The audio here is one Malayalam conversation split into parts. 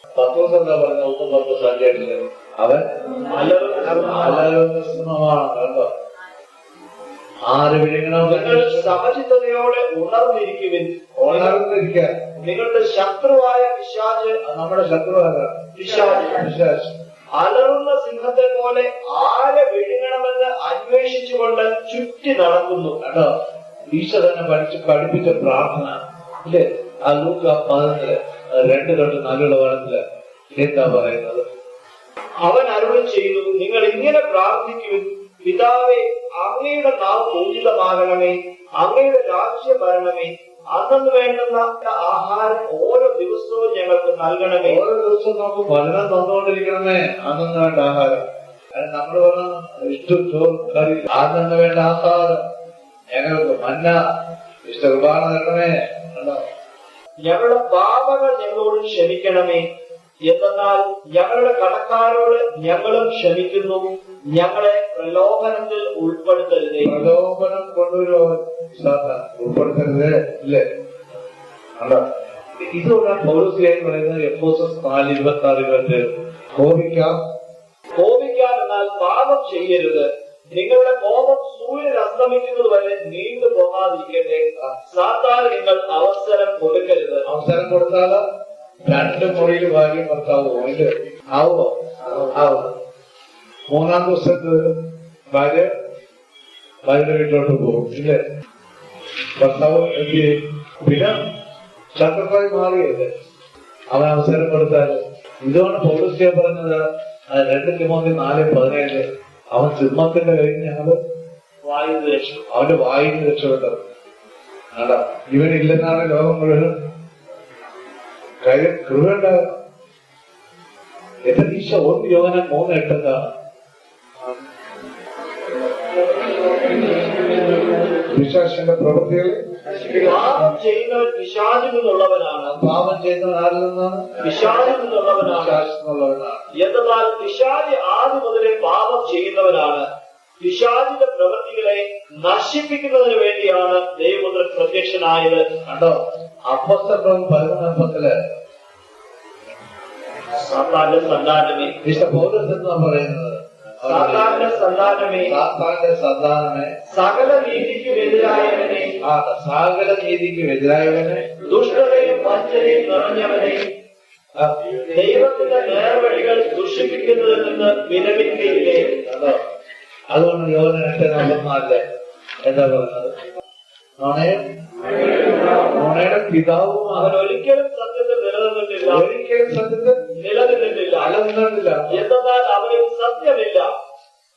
പത്രോസ് എന്താ പറഞ്ഞ 1:10 അവൻ അലറുന്നമാണ്. കണ്ടോ? ആര് വിഴുങ്ങണമെന്ന് സമചിത്തതയോടെ ഉണർന്നിരിക്കുവിൻ. ഉണർന്നിരിക്കുക. നിങ്ങളുടെ ശത്രുവായ പിശാച്, നമ്മുടെ ശത്രുവായ പിശാച് അലറുന്ന സിംഹത്തെ പോലെ ആരെ വിഴുങ്ങണമെന്ന് അന്വേഷിച്ചുകൊണ്ട് ചുറ്റി നടക്കുന്നു. കേട്ടോ? ഈശോ തന്നെ പഠിപ്പിച്ച പ്രാർത്ഥന ഇല്ലേ? ആ ലൂക്ക 11:2-4 എന്താ പറയുന്നത്? അവൻ അരുളി ചെയ്തു, നിങ്ങൾ ഇങ്ങനെ പ്രാർത്ഥിക്കുവിൻ: പിതാവേ, അങ്ങയുടെ നാം പൂജിതമാകണമേ, അങ്ങയുടെ രാജ്യം വരണമേ, അന്നു വേണ്ടുന്ന ആഹാരം ഓരോ ദിവസവും ഞങ്ങൾക്ക് നൽകണമേ. ഓരോ ദിവസവും നമുക്ക് വചനം തന്നുകൊണ്ടിരിക്കണമേ. അന്നു വേണ്ട ആഹാരം. നമ്മൾ പറഞ്ഞ ഇഷ്ടം ചോറ് കറി. അന്നു വേണ്ട ആഹാരം ഞങ്ങൾക്ക് മന്ന ഇഷ്ട കുർബാന തരണമേ. ഞങ്ങളുടെ പാപങ്ങൾ ഞങ്ങളോട് ക്ഷമിക്കണമേ, എന്തെന്നാൽ ഞങ്ങളുടെ കടക്കാരോട് ഞങ്ങളും ക്ഷമിക്കുന്നു. ഞങ്ങളെ പ്രലോഭനത്തിൽ ഉൾപ്പെടുത്തരുതേ. പ്രലോഭനം കൊണ്ടുവരുമോ? ഉൾപ്പെടുത്തരുതേ. ഇല്ലേ? ഇതുകൊണ്ടാണ് പൗലോസ്ലീഹ പറയുന്നത് എഫേസ്യർ 4:26-27 കോപിക്കാൻ എന്നാൽ പാപം ചെയ്യരുത്. നിങ്ങളുടെ കോപം സൂര്യൻ അസ്തമിക്കുന്നത് വരെ നീണ്ടു പോകാതിരിക്കട്ടെ. സാത്താന് നിങ്ങൾ അവസരം കൊടുക്കരുത്. അവസരം കൊടുത്താൽ 2 മുറിയിൽ ഭാര്യയും ഭർത്താവോ? ഇല്ല, ആവോ? ആവും. 3-ാം ദിവസത്ത് ഭാര്യയുടെ വീട്ടിലോട്ട് പോകും. ഇല്ലേ? ഭർത്താവ് പിന്നെ ശത്രുക്കളായി മാറിയത് അവൻ അവസരം കൊടുത്താൽ. ഇതുകൊണ്ട് പൗലോസ്ലീഹ പറഞ്ഞത് 2 തിമോത്തി 4:17 അവൻ സിംഹത്തിന്റെ കഴിഞ്ഞ് ഞങ്ങള് അവന്റെ വായിന്ന് രക്ഷപ്പെട്ടത്. അല്ല, ഇവനില്ലെന്നാണ് ലോകം മുഴുവൻ കാര്യം. കൃപയുണ്ടാകണം. എന്റെ ഈശോ 1 യോഹന്നാൻ 3:8 വിശ്വാസിന്റെ പ്രവൃത്തികൾ പാപം ചെയ്യുന്നവൻ പിശാചിൽ നിന്നുള്ളവനാണ്. പാപം ചെയ്യുന്നവൻ ആരിൽ നിന്നാണ്? പിശാചിൽ നിന്നുള്ളവനാണ്. എന്നാൽ പിശാച് ആദ്യം മുതലേ പാപം ചെയ്യുന്നവനാണ്. പിശാചിന്റെ പ്രവൃത്തികളെ നശിപ്പിക്കുന്നതിന് വേണ്ടിയാണ് ദൈവപുത്രൻ പ്രത്യക്ഷനായത്. കണ്ടോ? അപ്പോസ്തലൻ 11:10 സാത്താന്റെ സന്താനമേ, വിശുദ്ധ പൗലോസ് എന്നാ പറയുന്നത്? സാത്താന്റെ സന്താനമേ, സാത്താന്റെ സന്താനമേ, സകല നീതിക്കും എതിരായവനെ, സകല നീതിക്കും എതിരായവനെ, ദുഷ്ടതയും വഞ്ചനയും നിറഞ്ഞവനെ, ദൈവത്തിന്റെ നേർവഴികൾ ദുഷിപ്പിക്കുന്നതിൽ നിന്ന് വിരമിക്കുകയില്ലേ. അതുകൊണ്ട് യോഹന്നാൻ 8:44 എന്താ പറയുന്നത്? നുണയുടെ പിതാവും അവൻ ഒരിക്കലും സത്യത്തിൽ നിലനിന്നിട്ടില്ല. നിലനിന്നിട്ടില്ല. എന്നാൽ അവനിൽ സത്യമില്ല.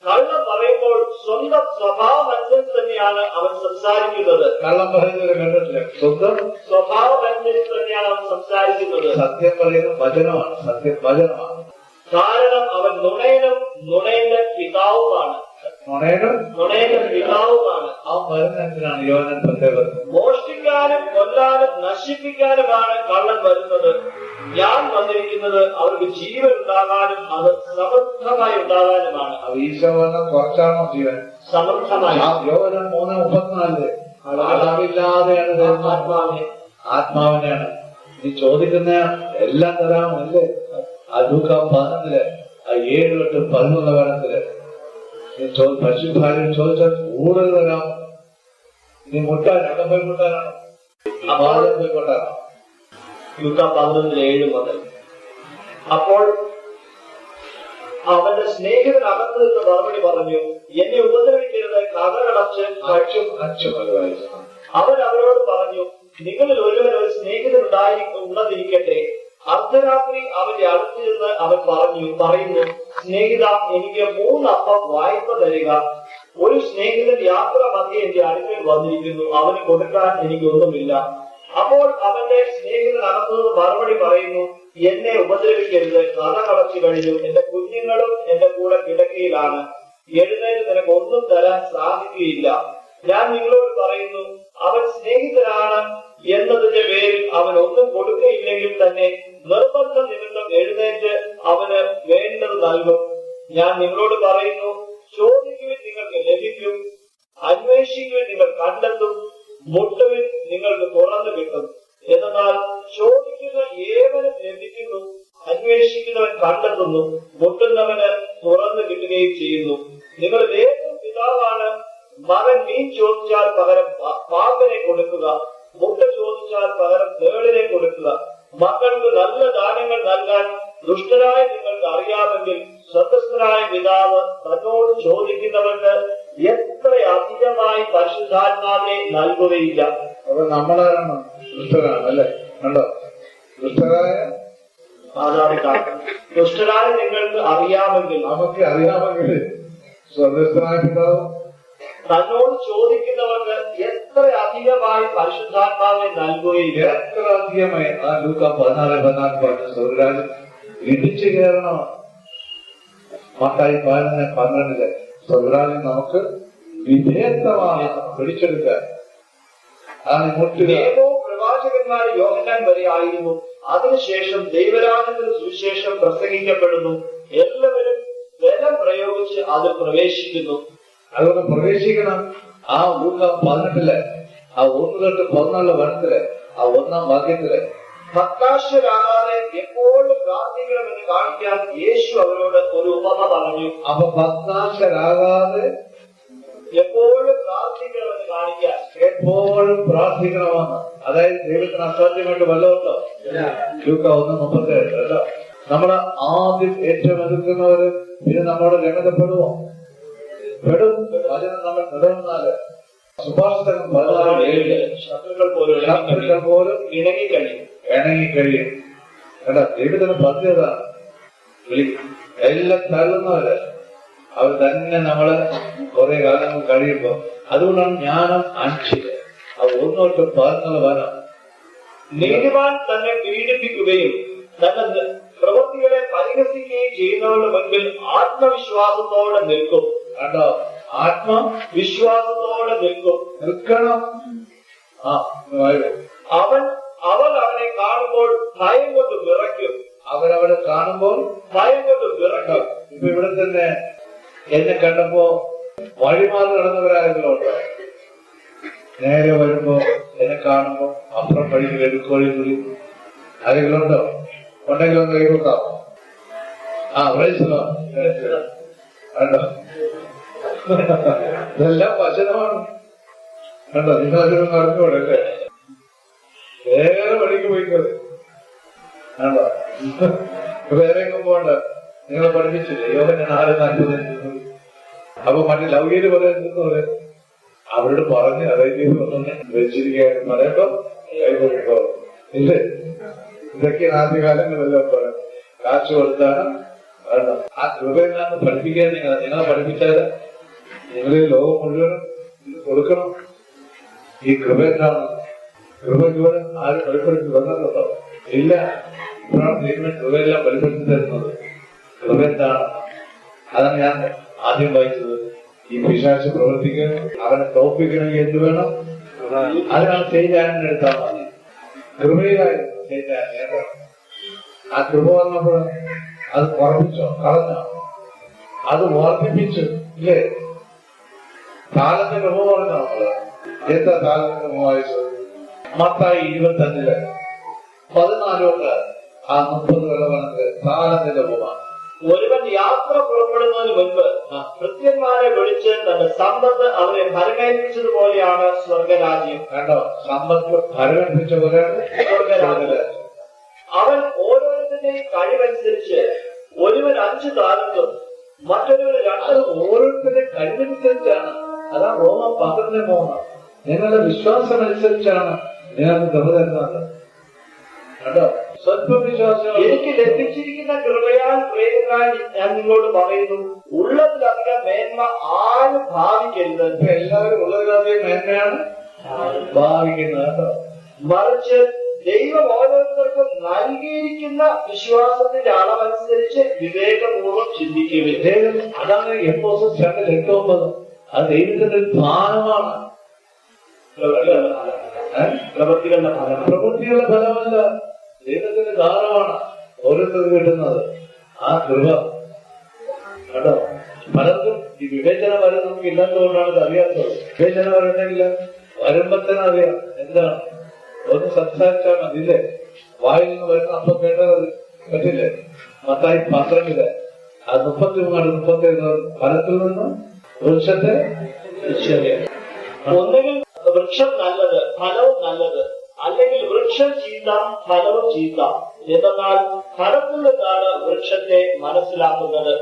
കള്ളം പറയുമ്പോൾ സ്വന്തം സ്വഭാവം അനുസരിച്ച് തന്നെയാണ് അവൻ സംസാരിക്കുന്നത്. കള്ളം പറയുന്നത് കണ്ടിട്ടില്ല. സ്വന്തം സ്വഭാവം അനുസരിച്ച് തന്നെയാണ് അവൻ സംസാരിക്കുന്നത്. സത്യം പറയുന്നത് വചനമാണ്. സത്യം വചനമാണ്. കാരണം അവൻ നുണയനും നുണയന്റെ പിതാവുമാണ്. നുണയന്റെ പിതാവുമാണ്. അവൻ വരുന്നതിനാണ് യോഹന്നാൻ 10 മോഷ്ടിക്കാനും കൊല്ലാനും നശിപ്പിക്കാനുമാണ് കള്ളൻ വരുന്നത്. ഞാൻ വന്നിരിക്കുന്നത് അവർക്ക് ജീവൻ ഉണ്ടാകാനും അത് സമൃദ്ധമായി ഉണ്ടാകാനുമാണ്. ഈശോ വന്ന കുറച്ചാണോ ജീവൻ? സമൃദ്ധമായി. യോഹന്നാൻ 3:34 അളവില്ലാതെയാണ് ആത്മാവിനെയാണ്. നീ ചോദിക്കുന്ന എല്ലാം തരാമല്ലേ? ലൂക്ക 11 7-11 വേണത്തില് നീ പരിശുദ്ധാരും ചോദിച്ചാൽ കൂടുതൽ തരാം. നീ മുട്ടാൻ അവിടെ പോയി മുട്ടാനാണോ? പോയി കൊണ്ടാണോ? ലൂക്ക 11:7 മുതൽ. അപ്പോൾ അവന്റെ സ്നേഹിതൻ അകത്ത് നിന്ന് മറുപടി പറഞ്ഞു, എന്നെ ഉപദ്രവിക്കരുത്, കഥകളച്ച് അവൻ അവരോട് പറഞ്ഞു, നിങ്ങളിൽ ഒരുവൻ ഒരു സ്നേഹിതൻ ഉള്ളതിരിക്കട്ടെ. അർദ്ധരാത്രി അവന്റെ അടുത്ത് നിന്ന് അവൻ പറയുന്നു, സ്നേഹിത, എനിക്ക് 3 അപ്പം വായ്പ തരിക. ഒരു സ്നേഹിതൻ യാത്ര മധ്യേ എന്റെ അടുക്കൽ വന്നിരിക്കുന്നു, അവന് കൊടുക്കാൻ എനിക്കൊന്നുമില്ല. അപ്പോൾ അവന്റെ സ്നേഹിതൻ അകത്തുനിന്ന് മറുപടി പറയുന്നു, എന്നെ ഉപദ്രവിക്കരുത്, കഥ കടച്ചു കഴിഞ്ഞു, എന്റെ കുഞ്ഞുങ്ങളും എന്റെ കൂടെ കിടക്കയിലാണ്, എഴുന്നേറ്റ് നിനക്ക് ഒന്നും തരാൻ സാധിക്കുകയില്ല. ഞാൻ നിങ്ങളോട് പറയുന്നു, അവൻ സ്നേഹിതനാണ് എന്നതിന്റെ പേരിൽ അവൻ ഒന്നും കൊടുക്കുകയില്ലെങ്കിൽ തന്നെ നിർബന്ധ നിമിത്തം എഴുന്നേറ്റ് അവന് വേണ്ടത് നൽകും. ഞാൻ നിങ്ങളോട് പറയുന്നു, ചോദിക്കുവിൻ നിങ്ങൾക്ക് ലഭിക്കും, അന്വേഷിക്കുവിൻ നിങ്ങൾ കണ്ടെത്തും, മുട്ടുവിൻ നിങ്ങൾക്ക് തുറന്നു കിട്ടും. എന്നാൽ ചോദിക്കുന്ന ഏവനും ലഭിക്കുന്നു, അന്വേഷിക്കുന്നവൻ കണ്ടെത്തുന്നു, മുട്ടുന്നവന് തുറന്നു കിട്ടുകയും ചെയ്യുന്നു. നിങ്ങൾ വേഗം പിതാവാണ്. മകൻ മീൻ ചോദിച്ചാൽ പകരം പാമ്പിനെ കൊടുക്കുക, മുട്ട ചോദിച്ചാൽ പകരം തേളിനെ കൊടുക്കുക. മക്കൾക്ക് നല്ല ദാനങ്ങൾ നൽകാൻ ദുഷ്ടരായ നിങ്ങൾക്ക് അറിയാമെങ്കിൽ സ്വതന്ത്രനായ പിതാവ് തന്നോട് ചോദിക്കുന്നവർക്ക് എത്ര അധികമായി പരിശുദ്ധാത്മാവിനെ നൽകുകയില്ല. അപ്പൊ നമ്മളാരാണ്? ദുഷ്ടരാണ് അല്ലേ? കണ്ടോ? ദുഷ്ടരായ മാതാപിതാക്കൾ. ദുഷ്ടരായ നിങ്ങൾക്ക് അറിയാമെങ്കിൽ, നമുക്ക് അറിയാമെങ്കിൽ സ്വതന്ത്രനായ പിതാവ് തന്നോട് ചോദിക്കുന്നവർക്ക് എത്ര അധികമായി പരിശുദ്ധാത്മാവിനെ നൽകുകയില്ല. എത്ര അധികമായി? ആ ലൂക്ക 14:14 പറഞ്ഞ സ്വർഗ്ഗരാജ്യം ഇടിച്ചു കയറണം. മത്തായി 11:12 സ്വർഗ്ഗരാജ്യം നമുക്ക് വിധേയത്വമാണ് പിടിച്ചെടുക്കാൻ. ആണ് മുട്ടുക. ദൈവവും പ്രവാചകന്മാർ യോഹന്നാൻ വരെ ആയിരുന്നു. അതിനുശേഷം ദൈവരാജ്യത്തിന് സുവിശേഷം പ്രസംഗിക്കപ്പെടുന്നു. എല്ലാവരും ബലം പ്രയോഗിച്ച് അത് പ്രവേശിക്കുന്നു. അതുകൊണ്ട് പ്രവേശിക്കണം. ആ ലൂക്ക 18 ആ 1-14 വനത്തില് ആ 1-ാം വാക്യത്തില് ഭക്താശരാകാതെ എപ്പോഴും പ്രാർത്ഥിക്കണമെന്ന് കാണിക്കാൻ യേശു അവരോട് ഒരു ഉപമ പറഞ്ഞു. അപ്പൊ ഭക്താശരാകാതെ എപ്പോഴും പ്രാർത്ഥിക്കണമെന്ന് കാണിക്കാൻ. എപ്പോഴും പ്രാർത്ഥിക്കണമെന്ന്. അതായത് ദൈവത്തിന് അസാധ്യമായിട്ട് വല്ലതുണ്ടോ? ലൂക്ക 1:37 അല്ലോ. നമ്മള് ആദ്യം ഏറ്റവും എതിർക്കുന്നവര് പിന്നെ നമ്മളോട് രംഗതപ്പെടുമോ? പെടും. വചനം നമ്മൾ നിലനിന്നാല് സുഭാഷിതം 16:7 ശത്രുക്കൾ പോലും ഇണങ്ങിക്കഴിയും. കേട്ടാ, ദൈവത്തിന് പദ്ധ്യതാണ്. എല്ലാം തള്ളുന്നവര് അവർ തന്നെ നമ്മള് കുറെ കാലങ്ങൾ കഴിയുമ്പോ. അതുകൊണ്ടാണ് ജ്ഞാനം അഞ്ചില് ആ 1-14 വനം. നീതിമാൻ തന്നെ പീഡിപ്പിക്കുകയും തന്റെ പ്രവൃത്തികളെ പരിഹസിക്കുകയും ചെയ്യുന്നവരുടെ മുൻപിൽ ആത്മവിശ്വാസത്തോടെ നിൽക്കും. കണ്ടോ? ആത്മവിശ്വാസത്തോടെ നിൽക്കണം. അവനെ കാണുമ്പോൾ ഭയം കൊണ്ട് വിറയ്ക്കും. അവരവിടെ കാണുമ്പോൾ ഭയം കൊണ്ട് വിറയ്ക്കും. ഇപ്പൊ ഇവിടെ തന്നെ എന്നെ കണ്ടപ്പോ വഴിമാറി നടന്നവരാരെങ്കിലും ഉണ്ടോ? നേരെ വരുമ്പോ എന്നെ കാണുമ്പോ അപ്പുറം വഴിക്ക് എടുക്കോഴി കൂടി ആരെങ്കിലും ഉണ്ടോ? ഉണ്ടെങ്കിൽ ഒന്ന് കൈ കൊടുക്കാമോ? കണ്ടോ? ഇതെല്ലാം വചനമാണ്. കണ്ടോ? നിങ്ങളതിനും നടന്നുകൂടല്ലേ? വേറെ വഴിക്ക് പോയിക്കോളെ. കണ്ടോ? വേറെ എങ്ങും പോണ്ട. നിങ്ങളെ പഠിപ്പിച്ചില്ലേ? യോഹന്നാൻ 4:40. അപ്പൊ മറ്റേ ലൗകിക പറയുന്നത് അവരോട് പറഞ്ഞ് അറേഞ്ച് വെച്ചിരിക്കുകയായിരുന്നു. പറയട്ടോ കൈ കൊടുക്കോ ഇല്ലേ? ഇതൊക്കെയാണ് ആദ്യകാലങ്ങളെല്ലാം പറയുന്നത്. കാശ് കൊടുത്താണ് കാരണം ആ കൃപയെന്നാണ് പഠിപ്പിക്കാൻ. നിങ്ങളെ പഠിപ്പിച്ചാല് നിങ്ങൾ ലോകം മുഴുവനും കൊടുക്കണം. ഈ കൃപ എന്താണ്? കൃപ ഇതുവരെ ആരും വെളിപ്പെടുത്തി തന്നിട്ടുണ്ടോ? ഇല്ല. ഇപ്പോഴാണ് ദൈവം കൃപയെല്ലാം വെളിപ്പെടുത്തി തരുന്നത്. കൃപ എന്താണ്? അതാണ് ഞാൻ ആദ്യം വായിച്ചത്. ഈ പിശാച് പ്രവർത്തിക്കാൻ അവനെ തോൽപ്പിക്കണമെങ്കിൽ എന്ത് വേണം? അതിനാണ് ചെയ്താനും എടുത്താൽ മതി. കൃപയിലായിരുന്നു ചെയ്താൻ. ആ കൃപ വന്നപ്പോൾ അത് കുറപ്പിച്ചോ? കളഞ്ഞോ? അത് വർദ്ധിപ്പിച്ചു ഇല്ലേ? കാലത്തെ കൃപ പറഞ്ഞോ? നമ്മള് എന്താ കാലത്തെ കൃപ വായിച്ചത്? മത്തായി 25 14 ആ 30 വെള്ളവനത്തില് കാലത്തിന്റെ കൃപ. ഒരുവൻ യാത്ര പുറപ്പെടുന്നതിന് മുൻപ് ഭൃത്യന്മാരെ വിളിച്ച് തന്റെ സമ്പത്ത് അവരെ ഭരമേൽപ്പിച്ചതുപോലെയാണ് സ്വർഗരാജ്യം. കണ്ടോ? സമ്പത്ത് ഭരമേൽപ്പിച്ച പോലെയാണ് സ്വർഗരാജ്യം. അവൻ ഓരോരുത്തരുടെയും കഴിവനുസരിച്ച് ഒരുവൻ 5 താലന്തും മറ്റൊരുവന് 2. ഓരോരുത്തരുടെ കഴിവനുസരിച്ചാണ്. അതാണ് റോമ 12:3. നിങ്ങളുടെ വിശ്വാസം അനുസരിച്ചാണ് നിങ്ങൾക്ക് കൃപ തരുന്നത്. കേട്ടോ? സ്വൽപവിശ്വാസം എനിക്ക് ലഭിച്ചിരിക്കുന്ന കൃപയാൽ പ്രേരിതനായി ഞാൻ നിങ്ങളോട് പറയുന്നു, ഉള്ളതിലധികം മേന്മ ആരും ഭാവിക്കരുത്. എല്ലാവരും ഉള്ളതിലധികം മേന്മയാണ് ഭാവിക്കുന്നത്. കേട്ടോ? മറിച്ച് ദൈവം ഓരോരുത്തർക്കും നൽകിയിരിക്കുന്ന വിശ്വാസത്തിന്റെ അളവനുസരിച്ച് വിവേകപൂർവ്വം ചിന്തിക്കും. അതാണ് എപ്പോഴും 2:8-9. അത് ദൈവത്തിന്റെ ഒരു ദാനമാണ്. പ്രവൃത്തികളുടെ ഫലമല്ല, ദൈവത്തിന്റെ ദാനമാണ് ഓരോരുത്തർക്ക് കിട്ടുന്നത്. ആ കൃപ കേട്ടോ? പലർക്കും ഈ വിവേചനം വരെ നമുക്ക് ഇല്ലാത്തതുകൊണ്ടാണ് ഇത് അറിയാത്തത്. വിവേചനം വരണമെങ്കിൽ വരുമ്പോ തന്നെ അറിയാം എന്താണ്. ഒന്ന് സംസാരിച്ചാൽ മതി ഇല്ലേ? വായിൽ നിന്ന് വരുന്ന അപ്പം കേട്ടത് പറ്റില്ലേ? മത്തായി 12 അത് 33-37 ഫലത്തിൽ നിന്ന് വൃക്ഷത്തെ തിരിച്ചറിയാം. ഒന്നുകിൽ വൃക്ഷം നല്ലത്, ഫലവും നല്ലത്, അല്ലെങ്കിൽ വൃക്ഷം ചീത്ത, ഫലവും ചീത്ത. എന്നാൽ ഫലത്തിൽ നിന്നാണ് വൃക്ഷത്തെ മനസ്സിലാക്കുന്നത്.